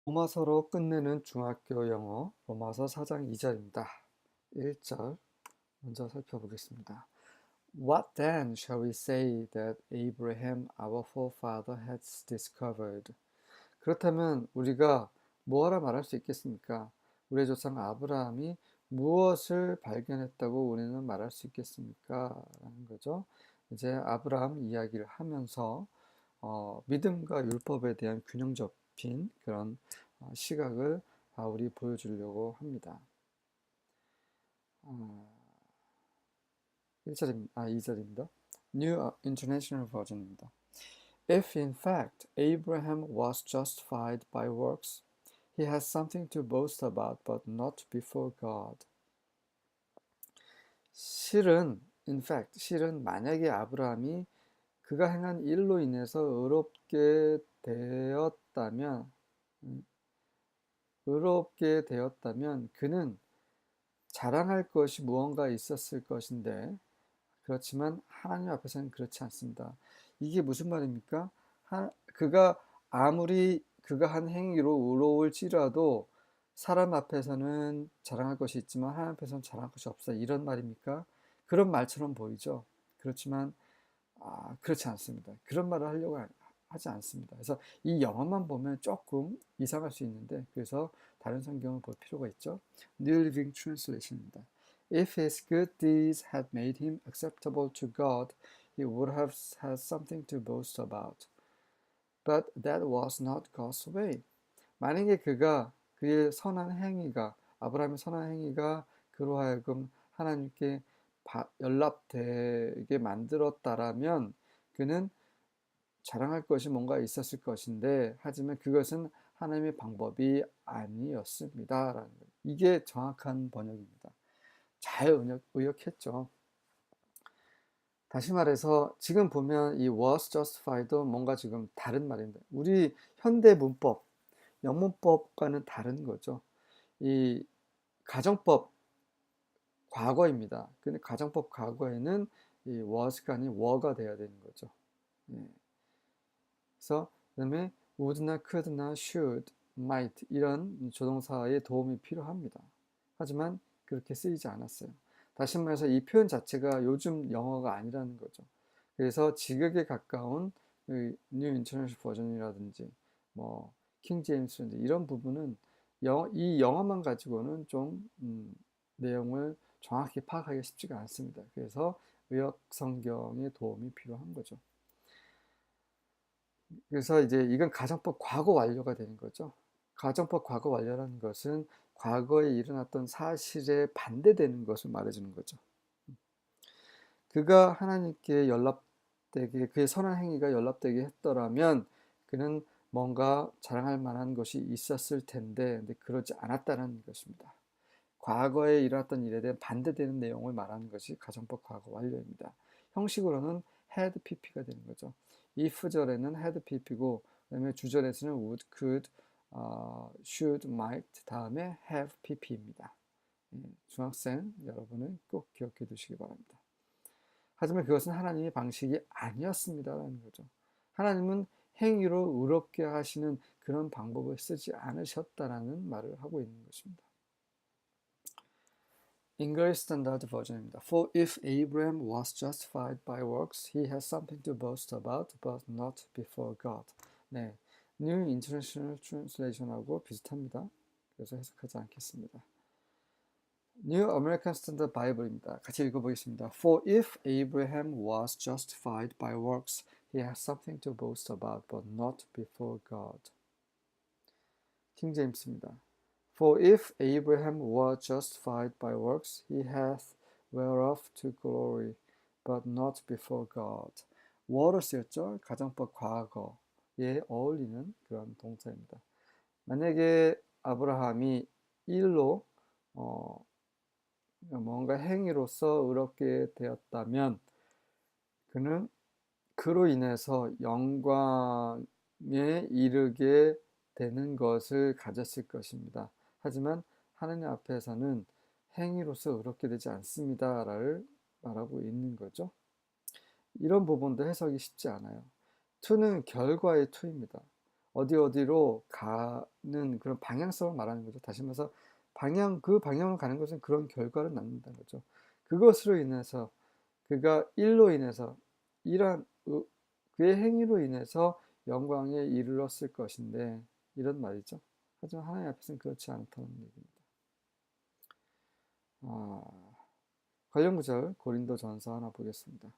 로마서로 끝내는 중학교 영어 로마서 4장 2절입니다. 1절 먼저 살펴보겠습니다. What then shall we say that Abraham our forefather has discovered? 그렇다면 우리가 뭐하라 말할 수 있겠습니까? 우리의 조상 아브라함이 무엇을 발견했다고 우리는 말할 수 있겠습니까? 라는 거죠. 이제 아브라함 이야기를 하면서 믿음과 율법에 대한 균형 잡힌 그런 시각을 바울이 보여주려고 합니다. 2절입니다. New International Version입니다. If in fact Abraham was justified by works, he has something to boast about, but not before God. 실은 만약에 아브라함이 그가 행한 일로 인해서 의롭게 되었다면 그는 자랑할 것이 무언가 있었을 것인데 그렇지만 하나님 앞에서는 그렇지 않습니다. 이게 무슨 말입니까? 그가 아무리 그가 한 행위로 의로울지라도 사람 앞에서는 자랑할 것이 있지만 하나님 앞에서는 자랑할 것이 없다. 이런 말입니까? 그런 말처럼 보이죠. 그렇지만 그렇지 않습니다. 그런 말을 하려고 하지 않습니다. 그래서 이 영어만 보면 조금 이상할 수 있는데 그래서 다른 성경을 볼 필요가 있죠. New Living Translation입니다. If his good deeds had made him acceptable to God, he would have had something to boast about. But that was not God's way. 만약에 그의 선한 행위가 아브라함의 선한 행위가 그로 하여금 하나님께 연락되게 만들었다라면 그는 자랑할 것이 뭔가 있었을 것인데 하지만 그것은 하나님의 방법이 아니었습니다. 라는 거예요. 이게 정확한 번역입니다. 잘 의역했죠. 다시 말해서 지금 보면 이 was justified도 뭔가 지금 다른 말인데 우리 현대 문법, 영문법과는 다른 거죠. 이 가정법 과거입니다. 근데 가정법 과거에는 이 was가 아닌 were가 돼야 되는 거죠. 예. 그래서 그다음에 would나 could나 should, might 이런 조동사의 도움이 필요합니다. 하지만 그렇게 쓰이지 않았어요. 다시 말해서 이 표현 자체가 요즘 영어가 아니라는 거죠. 그래서 지극에 가까운 뉴 인터내셔널 버전이라든지 뭐 킹제임스라든지 이런 부분은 이 영어만 가지고는 좀 내용을 정확히 파악하기 쉽지가 않습니다. 그래서 의역 성경의 도움이 필요한 거죠. 그래서 이제 이건 가정법 과거 완료가 되는 거죠. 가정법 과거 완료라는 것은 과거에 일어났던 사실에 반대되는 것을 말해주는 거죠. 그가 하나님께 연락되게 그의 선한 행위가 연락되게 했더라면 그는 뭔가 자랑할 만한 것이 있었을 텐데 근데 그러지 않았다는 것입니다. 과거에 일어났던 일에 대한 반대되는 내용을 말하는 것이 가정법 과거 완료입니다. 형식으로는 had pp가 되는 거죠. if절에는 had pp고 그다음에 주절에서는 would, could, should, might 다음에 have pp입니다. 중학생 여러분은 꼭 기억해 두시기 바랍니다. 하지만 그것은 하나님의 방식이 아니었습니다라는 거죠. 하나님은 행위로 의롭게 하시는 그런 방법을 쓰지 않으셨다라는 말을 하고 있는 것입니다. English Standard Version입니다. For if Abraham was justified by works, he has something to boast about, but not before God. 네, New International Translation하고 비슷합니다. 그래서 해석하지 않겠습니다. New American Standard Bible입니다. 같이 읽어보겠습니다. For if Abraham was justified by works, he has something to boast about, but not before God. 킹 제임스입니다. For if Abraham were justified by works, he hath whereof to glory, but not before God. were를 쓰였죠. 가정법 과거에 어울리는 그런 동사입니다. 만약에 아브라함이 일로 뭔가 행위로서 의롭게 되었다면 그는 그로 인해서 영광에 이르게 되는 것을 가졌을 것입니다. 하지만 하나님 앞에서는 행위로서 의롭게 되지 않습니다를 말하고 있는 거죠. 이런 부분도 해석이 쉽지 않아요. to는 결과의 to입니다. 어디로 그런 방향성을 말하는 거죠. 다시 말해서 그 방향으로 가는 것은 그런 결과를 낳는다는 거죠. 그것으로 인해서 그가 일로 인해서 이러한 그의 행위로 인해서 영광에 이르렀을 것인데 이런 말이죠. 하지만 하나님 앞에서는 그렇지 않다는 얘기입니다. 관련 구절 고린도전서 하나 보겠습니다.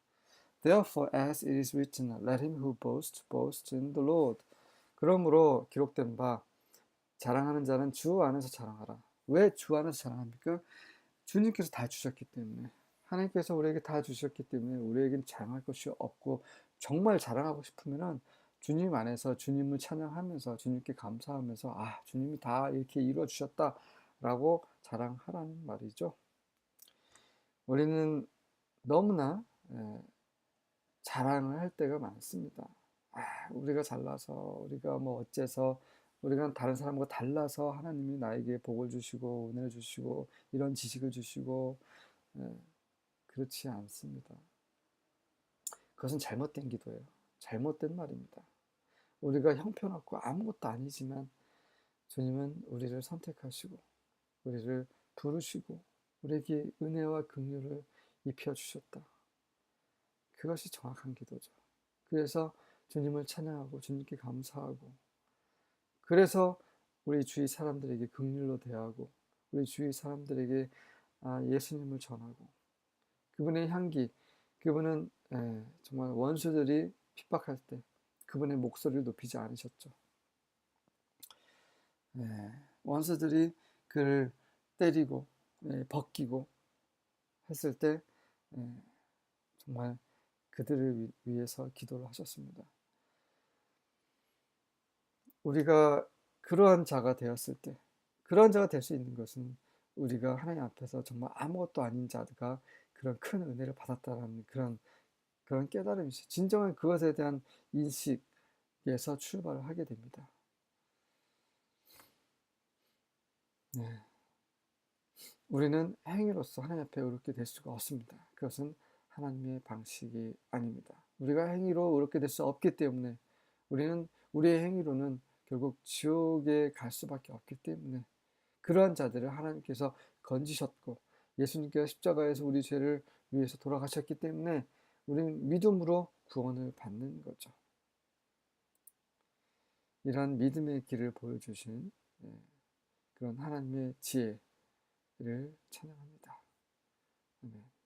Therefore, as it is written, let him who boasts boast in the Lord. 그러므로 기록된 바 자랑하는 자는 주 안에서 자랑하라. 왜 주 안에서 자랑합니까? 주님께서 다 주셨기 때문에, 하나님께서 우리에게 다 주셨기 때문에 우리에겐 자랑할 것이 없고, 정말 자랑하고 싶으면은 주님 안에서 주님을 찬양하면서 주님께 감사하면서 주님이 다 이렇게 이루어 주셨다라고 자랑하라는 말이죠. 우리는 너무나 자랑을 할 때가 많습니다. 우리가 잘나서, 우리가 뭐 어째서, 우리가 다른 사람과 달라서 하나님이 나에게 복을 주시고 은혜를 주시고 이런 지식을 주시고, 그렇지 않습니다. 그것은 잘못된 기도예요. 잘못된 말입니다. 우리가 형편없고 아무것도 아니지만 주님은 우리를 선택하시고 우리를 부르시고 우리에게 은혜와 긍휼을 입혀주셨다. 그것이 정확한 기도죠. 그래서 주님을 찬양하고 주님께 감사하고, 그래서 우리 주위 사람들에게 긍휼로 대하고 우리 주위 사람들에게 예수님을 전하고, 그분의 향기, 그분은 정말 원수들이 핍박할 때 그분의 목소리를 높이지 않으셨죠. 원수들이 그를 때리고 벗기고 했을 때 정말 그들을 위해서 기도를 하셨습니다. 우리가 그러한 자가 되었을 때, 그러한 자가 될 수 있는 것은 우리가 하나님 앞에서 정말 아무것도 아닌 자가 그런 큰 은혜를 받았다라는 그런 깨달음이죠. 진정한 그것에 대한 인식에서 출발을 하게 됩니다. 우리는 행위로서 하나님 앞에 의롭게 될 수가 없습니다. 그것은 하나님의 방식이 아닙니다. 우리가 행위로 의롭게 될 수 없기 때문에, 우리는 우리의 행위로는 결국 지옥에 갈 수밖에 없기 때문에, 그러한 자들을 하나님께서 건지셨고 예수님께서 십자가에서 우리 죄를 위해서 돌아가셨기 때문에 우리는 믿음으로 구원을 받는 거죠. 이러한 믿음의 길을 보여주신 그런 하나님의 지혜를 찬양합니다. 아멘.